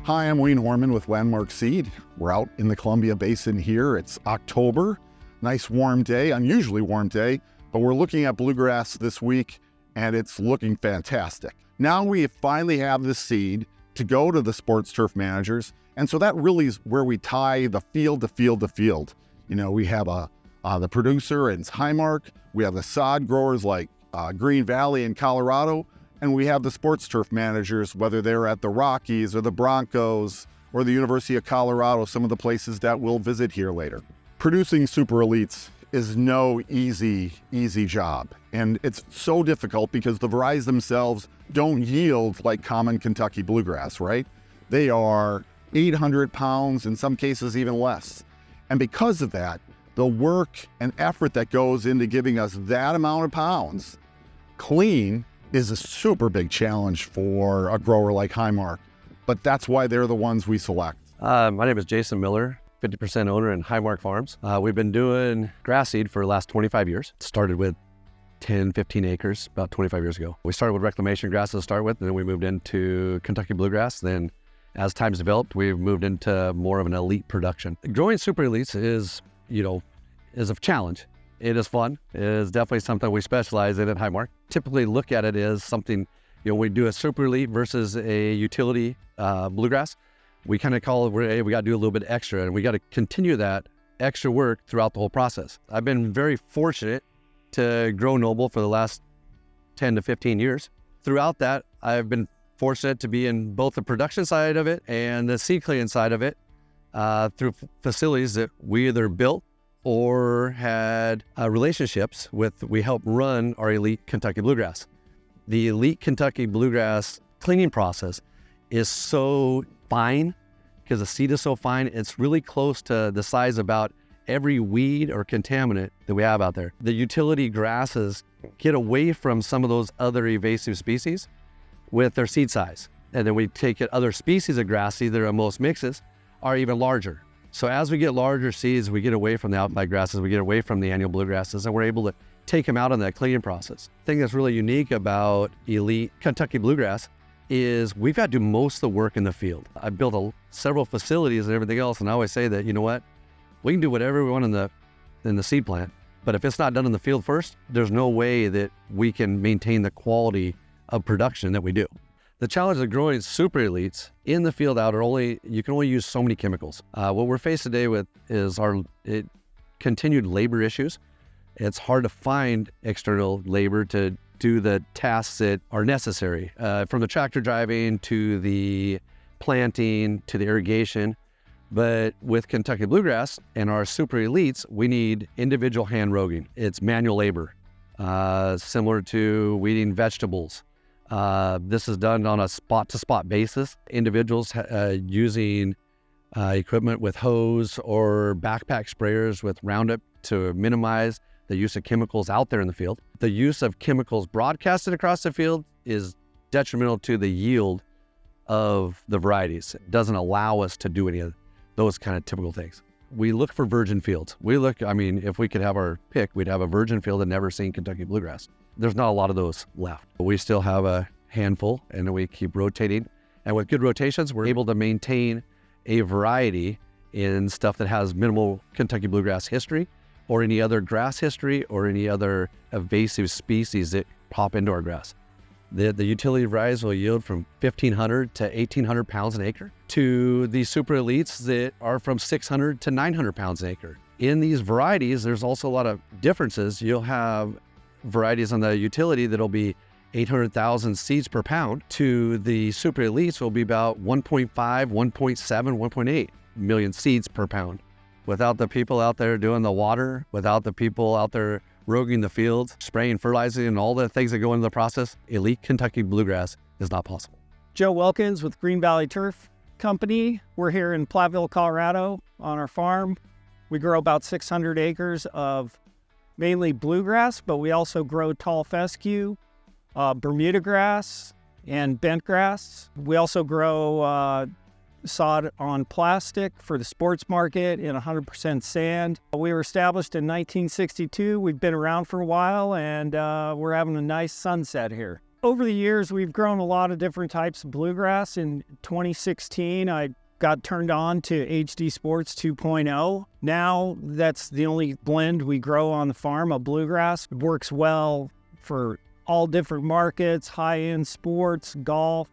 Hi, I'm Wayne Horman with HiMark Seed. We're out in the Columbia Basin here. It's October, nice warm day, unusually warm day, but we're looking at bluegrass this week and it's looking fantastic. Now we finally have the seed to go to the sports turf managers, and so that really is where we tie the field to field to field. You know, we have the producer and HiMark, we have the sod growers like Green Valley in Colorado, and we have the sports turf managers, whether they're at the Rockies or the Broncos or the University of Colorado, some of the places that we'll visit here later. Producing super elites is no easy job. And it's so difficult because the varieties themselves don't yield like common Kentucky bluegrass, right? They are 800 pounds, in some cases even less. And because of that, the work and effort that goes into giving us that amount of pounds clean is a super big challenge for a grower like HiMark, but that's why they're the ones we select. My name is Jason Miller, 50% owner in HiMark Farms. We've been doing grass seed for the last 25 years. Started with 10, 15 acres about 25 years ago. We started with reclamation grass to start with, and then we moved into Kentucky bluegrass. Then as time's developed, we've moved into more of an elite production. Growing super elites is a challenge. It is fun. It is definitely something we specialize in at HiMark. Typically look at it as something, we do a super elite versus a utility bluegrass. We kind of call it, hey, we got to do a little bit extra, and we got to continue that extra work throughout the whole process. I've been very fortunate to grow Noble for the last 10 to 15 years. Throughout that, I've been fortunate to be in both the production side of it and the seed cleaning side of it through facilities that we either built or had relationships with. We help run our elite Kentucky bluegrass. The elite Kentucky bluegrass cleaning process is so fine because the seed is so fine. It's really close to the size about every weed or contaminant that we have out there. The utility grasses get away from some of those other invasive species with their seed size. And then we take it, other species of grass seed that are in most mixes are even larger. So as we get larger seeds, we get away from the outlier grasses, we get away from the annual bluegrasses, and we're able to take them out on that cleaning process. The thing that's really unique about elite Kentucky bluegrass is we've got to do most of the work in the field. I've built several facilities and everything else, and I always say that, you know what, we can do whatever we want in the seed plant, but if it's not done in the field first, there's no way that we can maintain the quality of production that we do. The challenge of growing super elites in the field out you can only use so many chemicals. What we're faced today with is continued labor issues. It's hard to find external labor to do the tasks that are necessary, from the tractor driving to the planting to the irrigation. But with Kentucky bluegrass and our super elites, we need individual hand roguing. It's manual labor, similar to weeding vegetables. This is done on a spot-to-spot basis. Individuals using equipment with hose or backpack sprayers with Roundup to minimize the use of chemicals out there in the field. The use of chemicals broadcasted across the field is detrimental to the yield of the varieties. It doesn't allow us to do any of those kind of typical things. We look for virgin fields. If we could have our pick, we'd have a virgin field that never seen Kentucky bluegrass. There's not a lot of those left. We still have a handful, and we keep rotating. And with good rotations, we're able to maintain a variety in stuff that has minimal Kentucky bluegrass history or any other grass history or any other invasive species that pop into our grass. The utility varieties will yield from 1,500 to 1,800 pounds an acre to the super elites that are from 600 to 900 pounds an acre. In these varieties, there's also a lot of differences. You'll have varieties on the utility that'll be 800,000 seeds per pound to the super elites will be about 1.5, 1.7, 1.8 million seeds per pound. Without the people out there doing the water, without the people out there roguing the fields, spraying, fertilizing, and all the things that go into the process, elite Kentucky bluegrass is not possible. Joe Welkens with Green Valley Turf Company. We're here in Platteville, Colorado on our farm. We grow about 600 acres of mainly bluegrass, but we also grow tall fescue, Bermuda grass, and bent grass. We also grow sod on plastic for the sports market in 100% sand. We were established in 1962. We've been around for a while, and we're having a nice sunset here. Over the years, we've grown a lot of different types of bluegrass. In 2016, I got turned on to HD Sports 2.0. Now that's the only blend we grow on the farm of bluegrass. It works well for all different markets, high-end sports, golf,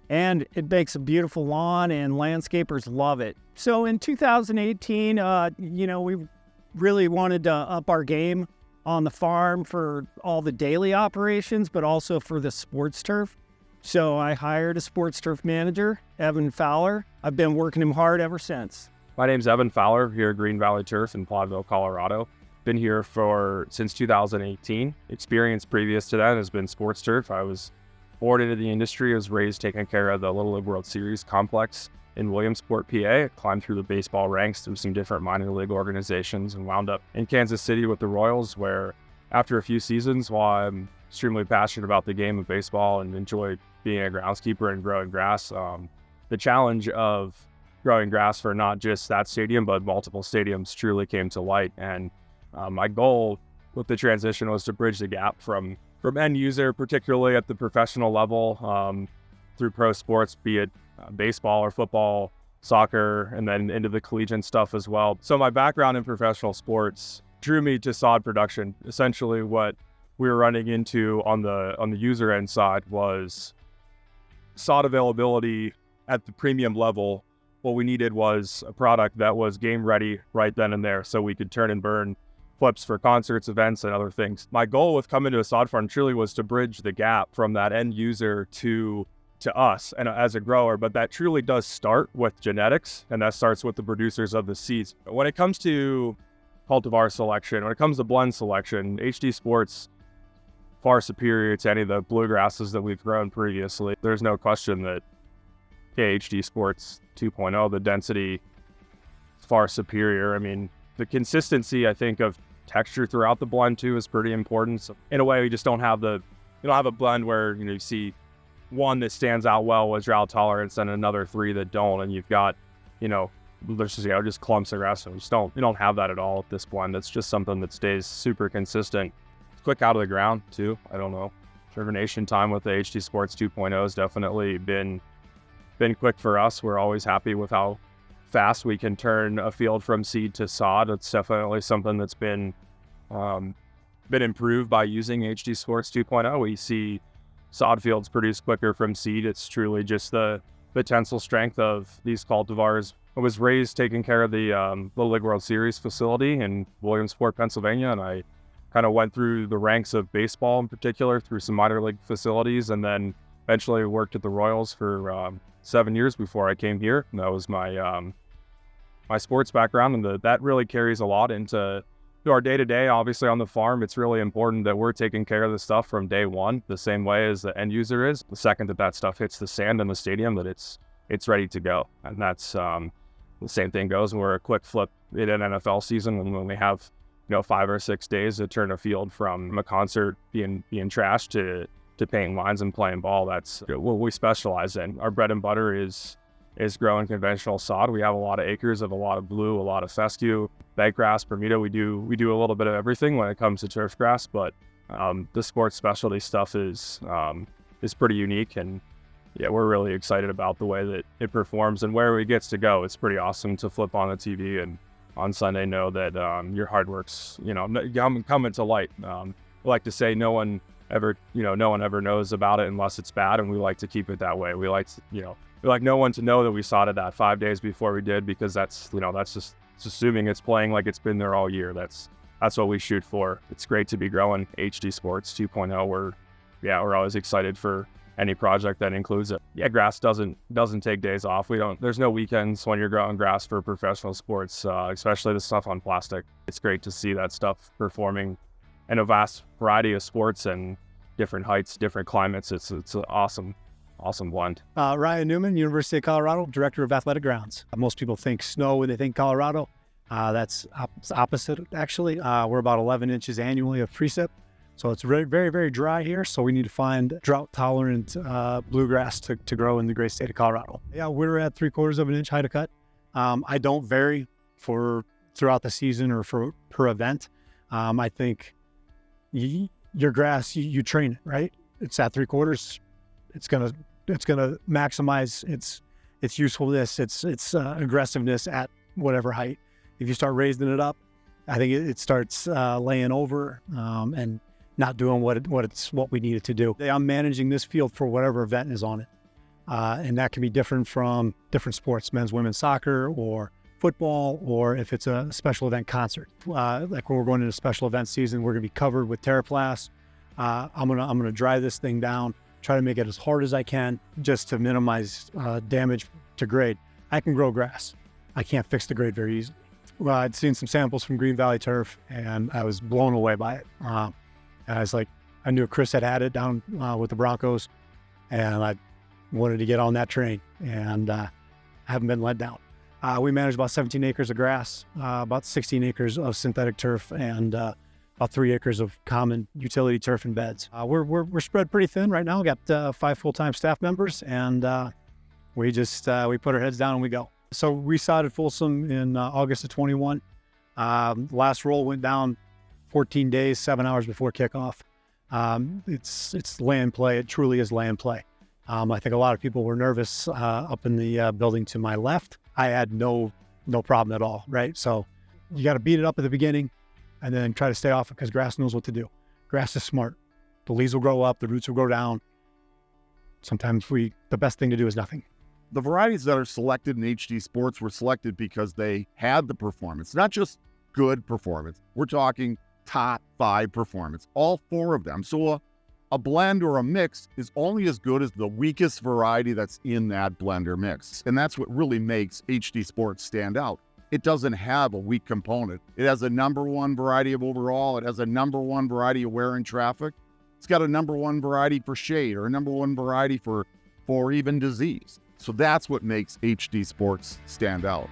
and it makes a beautiful lawn, and landscapers love it. So in 2018, we really wanted to up our game on the farm for all the daily operations, but also for the sports turf. So I hired a sports turf manager, Evan Fowler. I've been working him hard ever since. My name's Evan Fowler here at Green Valley Turf in Platteville, Colorado. Been here since 2018. Experience previous to that has been sports turf. I was born into the industry. I was raised taking care of the Little League World Series complex in Williamsport, PA. I climbed through the baseball ranks through some different minor league organizations and wound up in Kansas City with the Royals, where after a few seasons, while I'm extremely passionate about the game of baseball and enjoy being a groundskeeper and growing grass, the challenge of growing grass for not just that stadium, but multiple stadiums truly came to light. And my goal with the transition was to bridge the gap from end user, particularly at the professional level, through pro sports, be it baseball or football, soccer, and then into the collegiate stuff as well. So my background in professional sports drew me to sod production. Essentially what we were running into on the user end side was sod availability at the premium level. What we needed was a product that was game ready right then and there, so we could turn and burn flips for concerts, events, and other things. My goal with coming to a sod farm truly was to bridge the gap from that end user to us and as a grower, but that truly does start with genetics, and that starts with the producers of the seeds. When it comes to cultivar selection, when it comes to blend selection, HD Sports far superior to any of the bluegrasses that we've grown previously. There's no question that HD Sports 2.0, the density is far superior. I mean, the consistency, I think, of texture throughout the blend too is pretty important. So in a way, we just don't have a blend where you see one that stands out well with drought tolerance and another three that don't, and you've got there's just clumps of grass. So we don't have that at all at this blend. It's just something that stays super consistent. It's quick out of the ground too. I don't know, germination time with the HD Sports 2.0 has definitely been quick for us. We're always happy with how fast we can turn a field from seed to sod. It's definitely something that's been improved by using HD Sports 2.0. We see sod fields produce quicker from seed. It's truly just the tensile strength of these cultivars. I was raised taking care of the Little League World Series facility in Williamsport, Pennsylvania, and I kind of went through the ranks of baseball in particular through some minor league facilities, and then eventually worked at the Royals for 7 years before I came here. And that was my my sports background, and that really carries a lot into our day-to-day. Obviously on the farm, it's really important that we're taking care of the stuff from day one, the same way as the end user is. The second that stuff hits the sand in the stadium, that it's ready to go. And that's the same thing goes when we're a quick flip in an NFL season, when we have 5 or 6 days to turn a field from a concert being trashed to painting lines and playing ball. That's what we specialize in. Our bread and butter is growing conventional sod. We have a lot of acres of a lot of blue, a lot of fescue, bentgrass, Bermuda. We do a little bit of everything when it comes to turf grass, but the sports specialty stuff is pretty unique, and yeah, we're really excited about the way that it performs and where it gets to go. It's pretty awesome to flip on the TV and on Sunday know that your hard work's coming to light. We like to say no one ever knows about it unless it's bad, and we like to keep it that way. We like no one to know that we sodded that 5 days before we did, because that's just assuming it's playing like it's been there all year. That's what we shoot for. It's great to be growing HD Sports 2.0. We're always excited for any project that includes it. Yeah, grass doesn't take days off. There's no weekends when you're growing grass for professional sports, especially the stuff on plastic. It's great to see that stuff performing in a vast variety of sports and different heights, different climates. It's an awesome blend. Ryan Newman, University of Colorado, Director of Athletic Grounds. Most people think snow when they think Colorado. That's opposite, actually. We're about 11 inches annually of precip. So it's very, very, very dry here. So we need to find drought-tolerant bluegrass to grow in the great state of Colorado. Yeah, we're at 3/4 of an inch height of cut. I don't vary throughout the season or per event. I think your grass, you train it, right? it's at 3/4, it's gonna maximize its usefulness, its aggressiveness at whatever height. If you start raising it up, I think it starts laying over and not doing what we need it to do. I'm managing this field for whatever event is on it, and that can be different from different sports, men's, women's soccer, or football, or if it's a special event concert. Like when we're going into special event season, we're gonna be covered with TerraPlast. I'm gonna dry this thing down, try to make it as hard as I can, just to minimize damage to grade. I can grow grass. I can't fix the grade very easily. Well, I'd seen some samples from Green Valley Turf, and I was blown away by it. And I was like, I knew Chris had it down with the Broncos, and I wanted to get on that train, and I haven't been let down. We manage about 17 acres of grass, about 16 acres of synthetic turf, and about 3 acres of common utility turf and beds. We're spread pretty thin right now. We got 5 full-time staff members, and we put our heads down and we go. So we sodded Folsom in August of 21. Last roll went down 14 days, 7 hours before kickoff. It's land play. It truly is land play. I think a lot of people were nervous up in the building to my left. I had no problem at all, right? So you got to beat it up at the beginning and then try to stay off it, because grass knows what to do. Grass is smart. The leaves will grow up, the roots will grow down. Sometimes the best thing to do is nothing. The varieties that are selected in HD Sports were selected because they had the performance, not just good performance. We're talking top 5 performance, all 4 of them. So a blend or a mix is only as good as the weakest variety that's in that blend or mix. And that's what really makes HD Sports stand out. It doesn't have a weak component. It has a #1 variety of overall. It has a #1 variety of wear and traffic. It's got a #1 variety for shade, or a #1 variety for even disease. So that's what makes HD Sports stand out.